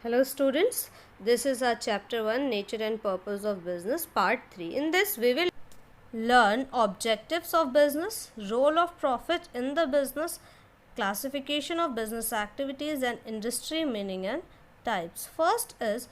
Hello students, this is our chapter 1 Nature and Purpose of Business part 3. In this we will learn objectives of business, role of profit in the business, classification of business activities and industry meaning and types. First is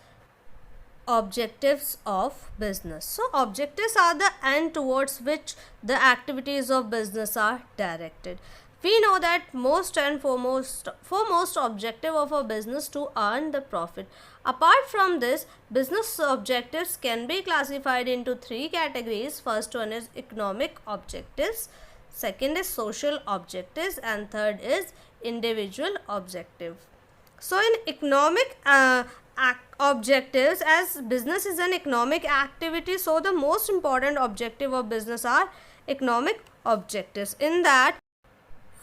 objectives of business. So objectives are the end towards which the activities of business are directed. We know that most and foremost objective of a business to earn the profit. Apart from this, business objectives can be classified into three categories. First one is economic objectives, second is social objectives, and third is individual objective. So in economic objectives, as business is an economic activity, so the most important objective of business are economic objectives. In that,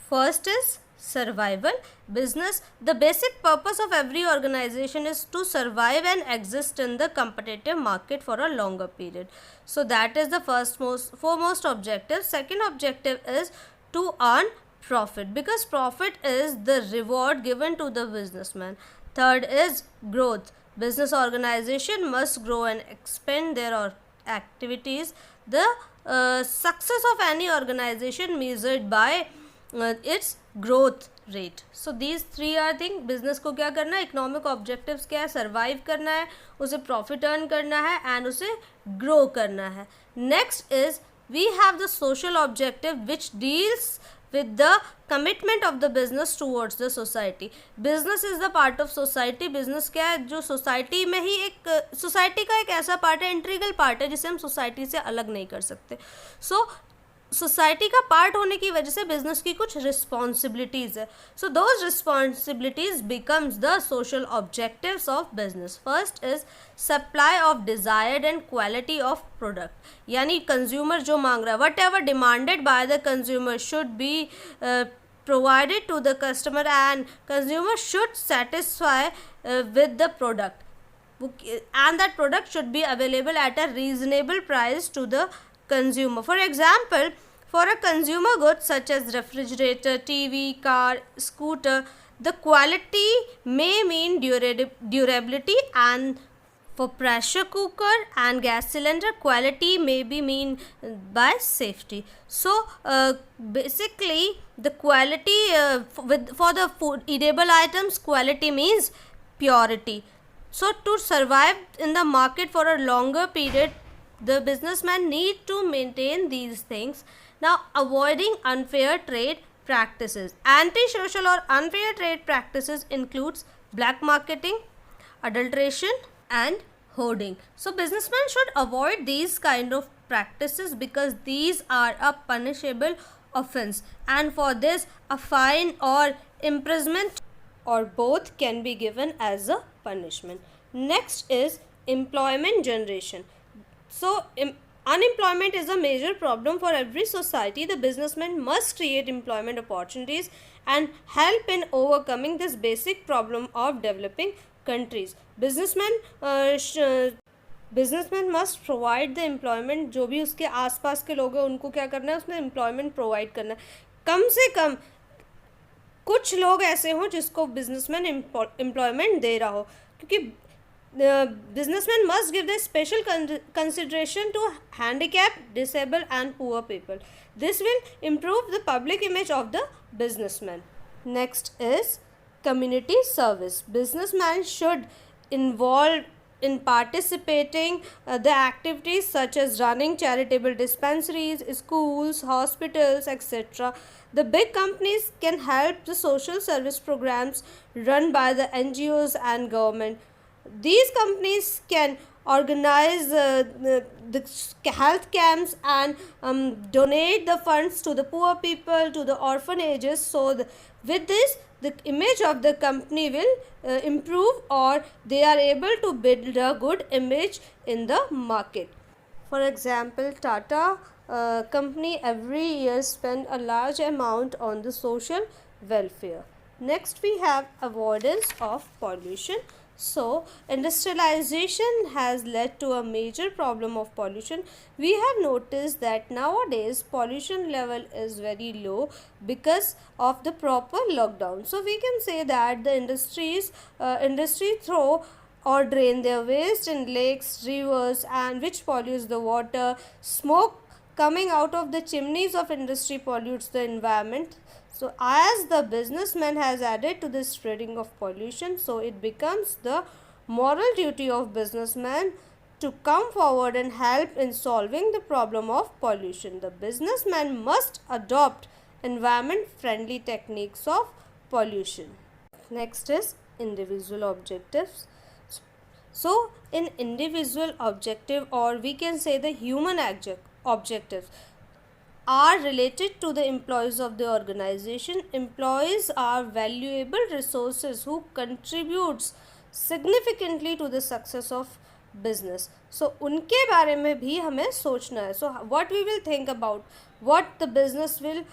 first is survival. Business, the basic purpose of every organization is to survive and exist in the competitive market for a longer period. So that is the foremost objective. Second objective is to earn profit, because profit is the reward given to the businessman. Third is growth. Business organization must grow and expand their activities. The success of any organization measured by its growth rate. So these three are things. Business को क्या करना है, economic objectives क्या है, survive करना है, उसे profit earn करना है एंड उसे ग्रो करना है. Next is we have the social objective which deals with the commitment of the business towards the society. Business is the part of society. Business क्या है, जो सोसाइटी में ही एक सोसाइटी का एक ऐसा पार्ट है, इंटीग्रल पार्ट है, जिसे हम सोसाइटी से अलग नहीं कर सकते. सो सोसाइटी का पार्ट होने की वजह से बिजनेस की कुछ रिस्पॉन्सिबिलिटीज़ है. So those responsibilities becomes the social objectives of business. First is supply of desired and quality of product, यानी कंज्यूमर जो मांग रहा है, what ever demanded by the consumer should be provided to the customer and consumer should satisfy with the product, and that product should be available at a reasonable price to the consumer. For example, for a consumer goods such as refrigerator, TV, car, scooter, the quality may mean durability, and for pressure cooker and gas cylinder, quality may be mean by safety. So basically the quality for the food edible items, quality means purity. So to survive in the market for a longer period, the businessman need to maintain these things. Now, avoiding unfair trade practices. Anti-social or unfair trade practices includes black marketing, adulteration and hoarding. So businessmen should avoid these kind of practices because these are a punishable offense, and for this a fine or imprisonment or both can be given as a punishment. Next is employment generation. So unemployment is a major problem for every society. The businessman must create employment opportunities and help in overcoming this basic problem of developing countries. Businessman must provide the employment. जो भी उसके आसपास के लोग हैं उनको क्या करना है, उसमें employment provide करना है. कम से कम कुछ लोग ऐसे हों जिसको बिजनेसमैन employment दे रहा हो, क्योंकि businessmen must give the special consideration to handicapped, disabled and poor people. This will improve the public image of the businessman. Next is community service. Businessmen should involve in participating the activities such as running charitable dispensaries, schools, hospitals, etc. The big companies can help the social service programs run by the NGOs and government. These companies can organize the health camps and donate the funds to the poor people, to the orphanages. So with this, the image of the company will improve, or they are able to build a good image in the market. For example, Tata company every year spend a large amount on the social welfare. Next we have avoidance of pollution. So, industrialization has led to a major problem of pollution. We have noticed that nowadays pollution level is very low because of the proper lockdown. So, we can say that the industry throw or drain their waste in lakes, rivers, and which pollutes the water. Smoke coming out of the chimneys of industry pollutes the environment. So as the businessman has added to the spreading of pollution, so it becomes the moral duty of businessman to come forward and help in solving the problem of pollution. The businessman must adopt environment friendly techniques of pollution. Next is individual objectives. So in individual objective, or we can say the human objectives, are related to the employees of the organization. Employees are valuable resources who contributes significantly to the success of business. So उनके बारे में भी हमें सोचना है. So what we will think about, what the business will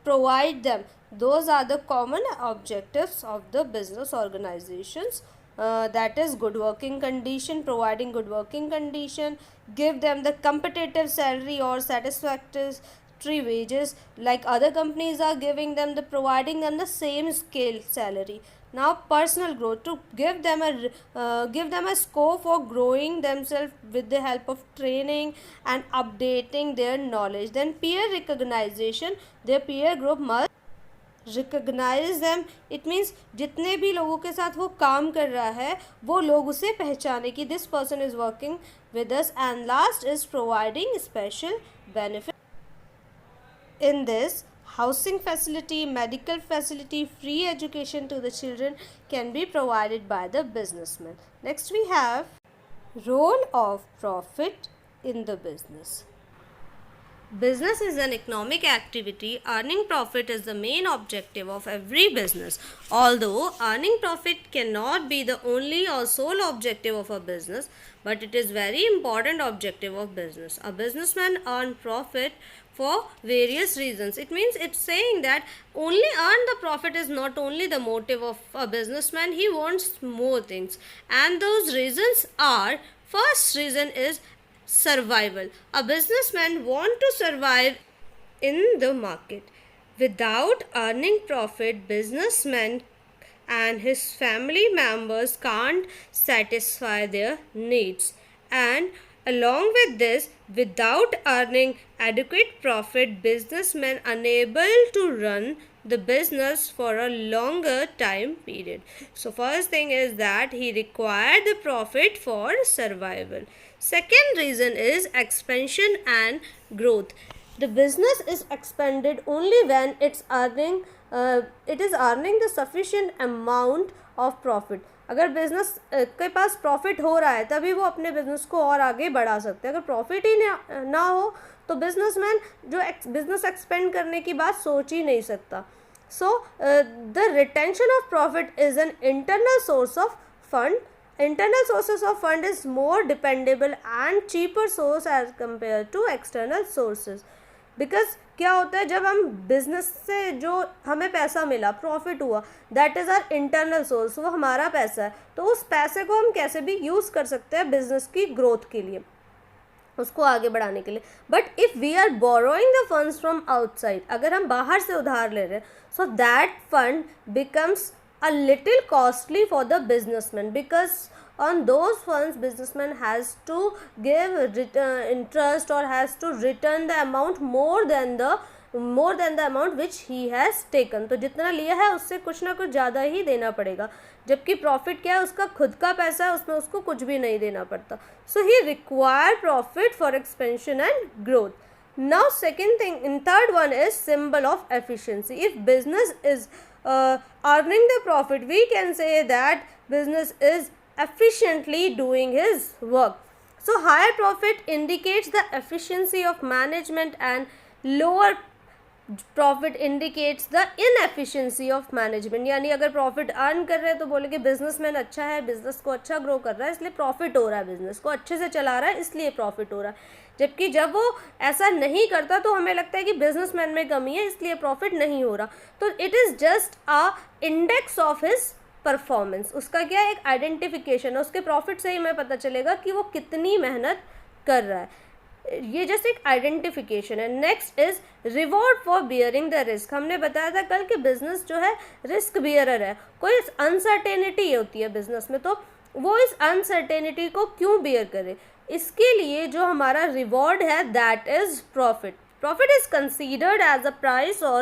provide them, those are the common objectives of the business organizations. That is good working condition, providing good working condition, give them the competitive salary or satisfactory wages like other companies are giving them, the providing them the same scale salary. Now personal growth, to give them a scope for growing themselves with the help of training and updating their knowledge. Then peer recognition, their peer group must recognise them. It means जितने भी लोगों के साथ वो काम कर रहा है वो लोग उसे पहचाने कि this person is working with us. And last is providing special benefit. In this housing facility, medical facility, free education to the children can be provided by the businessman. Next we have role of profit in the business. Business is an economic activity. Earning profit is the main objective of every business. Although earning profit cannot be the only or sole objective of a business, but it is very important objective of business. A businessman earn profit for various reasons. It means it's saying that only earn the profit is not only the motive of a businessman. He wants more things, and those reasons are, first reason is survival. A businessman want to survive in the market. Without earning profit, businessman and his family members can't satisfy their needs. And along with this, without earning adequate profit, businessmen unable to run the business for a longer time period. So first thing is that he required the profit for survival. Second reason is expansion and growth. The business is expanded only when it is earning the sufficient amount of profit. अगर business के पास profit हो रहा है तभी वो अपने business को और आगे बढ़ा सकते हैं. अगर प्रॉफिट ही ना हो तो बिजनेसमैन जो बिजनेस एक्सपेंड करने की बात सोच ही नहीं सकता. So the retention of profit is an internal source of fund. Internal sources of fund is more dependable and cheaper source as compared to external sources. Because क्या होता है, जब हम बिजनेस से जो हमें पैसा मिला, प्रॉफिट हुआ, that is our internal source, वो हमारा पैसा है. तो उस पैसे को हम कैसे भी यूज़ कर सकते हैं बिजनेस की ग्रोथ के लिए, उसको आगे बढ़ाने के लिए. But if we are borrowing the funds from outside, अगर हम बाहर से उधार ले रहे हैं, so that fund becomes a little costly for the businessman, because on those funds businessman has to give interest or has to return the amount more than the amount which he has taken. तो जितना लिया है उससे कुछ ना कुछ ज़्यादा ही देना पड़ेगा, जबकि प्रॉफिट क्या है, उसका खुद का पैसा है, उसमें उसको कुछ भी नहीं देना पड़ता. So he require profit for expansion and growth. Now second thing, in third one is symbol of efficiency. If business is earning the profit, we can say that business is efficiently doing his work. So higher profit indicates the efficiency of management and lower profit indicates the inefficiency of management. यानी अगर profit earn कर रहे हैं तो बोले कि businessman अच्छा है, बिजनेस को अच्छा ग्रो कर रहा है इसलिए प्रॉफिट हो रहा है, बिजनेस को अच्छे से चला रहा है इसलिए प्रॉफिट हो रहा है. जबकि जब वो ऐसा नहीं करता तो हमें लगता है कि बिजनेसमैन में कमी है इसलिए प्रॉफिट नहीं हो रहा. तो it is just a index of his performance, उसका क्या है, एक आइडेंटिफिकेशन है, उसके प्रॉफिट से ही हमें पता चलेगा कि वो कितनी मेहनत कर रहा है, ये जस्ट एक आइडेंटिफिकेशन है। Next is reward for bearing the risk. हमने बताया था कल कि बिजनेस जो है रिस्क बियरर है, कोई अनसर्टेनिटी होती है बिजनेस में, तो वो इस अनसर्टेनिटी को क्यों बियर करे, इसके लिए जो हमारा रिवॉर्ड है that is profit. Profit is considered as a price or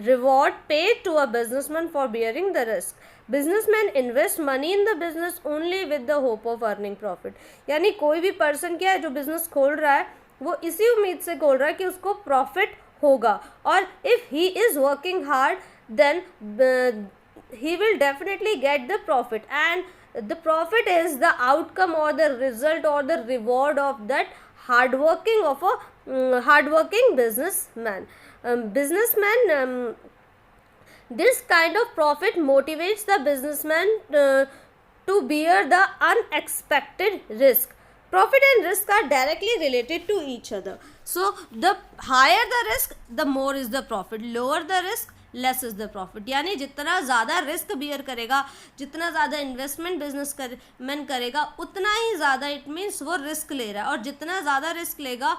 reward paid to a businessman for bearing the risk. Businessmen invest money in the business only with the hope of earning profit. यानी कोई भी person क्या है जो business खोल रहा है वो इसी उम्मीद से खोल रहा है कि उसको प्रॉफिट होगा, और if he is working hard then he will definitely get the profit, and the profit is the outcome or the result or the reward of that hardworking businessman. This kind of profit motivates the businessman to bear the unexpected risk. Profit and risk are directly related to each other. So the higher the risk, the more is the profit. Lower the risk, less is the profit. यानी जितना ज़्यादा risk beer करेगा, जितना ज़्यादा investment business man करेगा, उतना ही ज़्यादा it means वो रिस्क ले रहा है, और जितना ज़्यादा रिस्क लेगा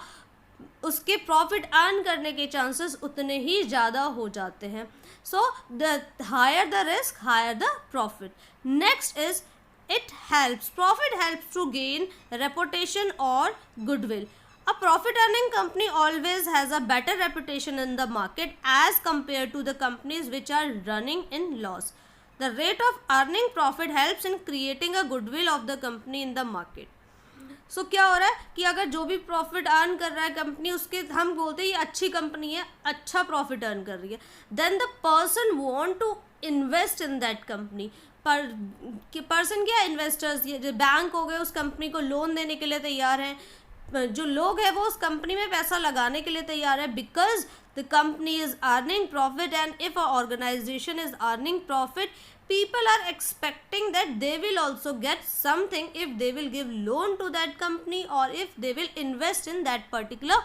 उसके प्रॉफिट अर्न करने के चांसेस उतने ही ज़्यादा हो जाते हैं। So the higher the risk, higher the profit. Next is it helps, profit helps to gain reputation or goodwill. A profit earning company always has a better reputation in the market as compared to the companies which are running in loss. The rate of earning profit helps in creating a goodwill of the company in the market. So क्या हो रहा है कि अगर जो भी profit earn कर रहा है कंपनी, उसके हम बोलते हैं ये अच्छी कंपनी है, अच्छा प्रॉफिट अर्न कर रही है, then the person want to invest in that company. Person क्या, इन्वेस्टर्स, ये बैंक हो गए, उस कंपनी को लोन देने के लिए तैयार हैं, जो लोग हैं वो उस कंपनी में पैसा लगाने के लिए तैयार है, because the company is earning profit, and if a organization is earning profit, people are expecting that they will also get something if they will give loan to that company or if they will invest in that particular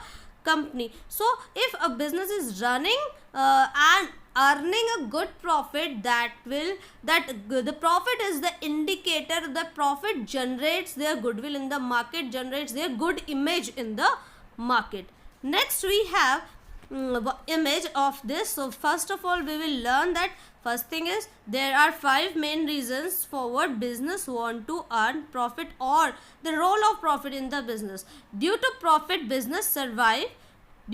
company. So if a business is running and earning a good profit, the profit is the indicator, the profit generates their goodwill in the market, generates their good image in the market. Next we have image of this. So first of all we will learn that first thing is there are 5 main reasons for what business want to earn profit or the role of profit in the business. Due to profit business survive.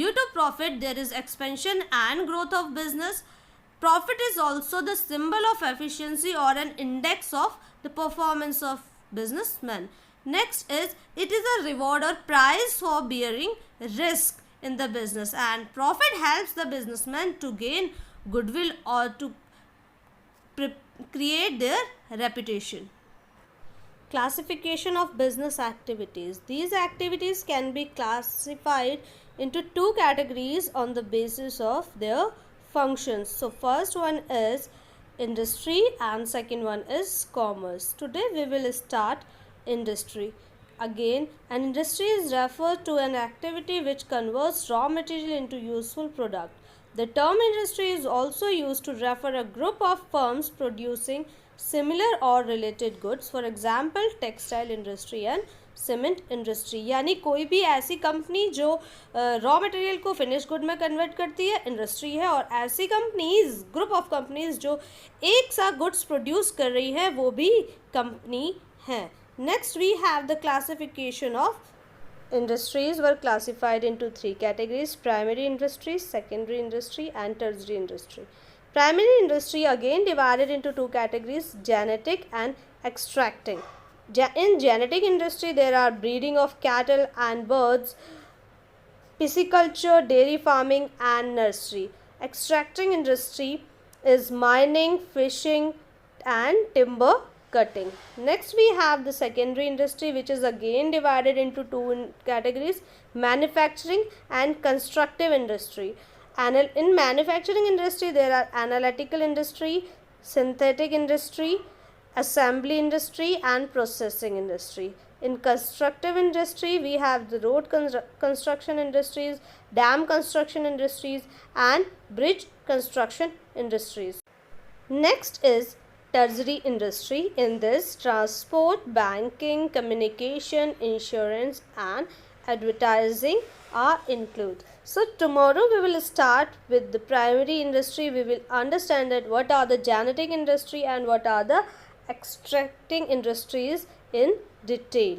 Due to profit there is expansion and growth of business. Profit is also the symbol of efficiency or an index of the performance of businessman. Next is it is a reward or prize for bearing risk in the business, and profit helps the businessman to gain goodwill or to create their reputation. Classification of business activities. These activities can be classified into 2 categories on the basis of their functions. So first one is industry and second one is commerce. Today we will start industry. Again, an industry is referred to an activity which converts raw material into useful product. The term industry is also used to refer a group of firms producing similar or related goods. For example, textile industry and cement industry. यानी कोई भी ऐसी company जो raw material को finish good में convert करती है, industry है, और ऐसी कंपनीज, ग्रुप ऑफ कंपनीज जो एक साथ गुड्स प्रोड्यूस कर रही है, वो भी कंपनी है। Next we have the classification of industries were classified into 3 categories: primary industry, secondary industry and tertiary industry. Primary industry again divided into 2 categories: genetic and extracting. In genetic industry there are breeding of cattle and birds, pisciculture, dairy farming and nursery. Extracting industry is mining, fishing and timber cutting. Next we have the secondary industry, which is again divided into 2 categories: manufacturing and constructive industry. In manufacturing industry there are analytical industry, synthetic industry, assembly industry and processing industry. In constructive industry we have the road construction industries, dam construction industries and bridge construction industries. Next is tertiary industry. In this, transport, banking, communication, insurance and advertising are included. So tomorrow we will start with the primary industry. We will understand that what are the genetic industry and what are the extracting industries in detail.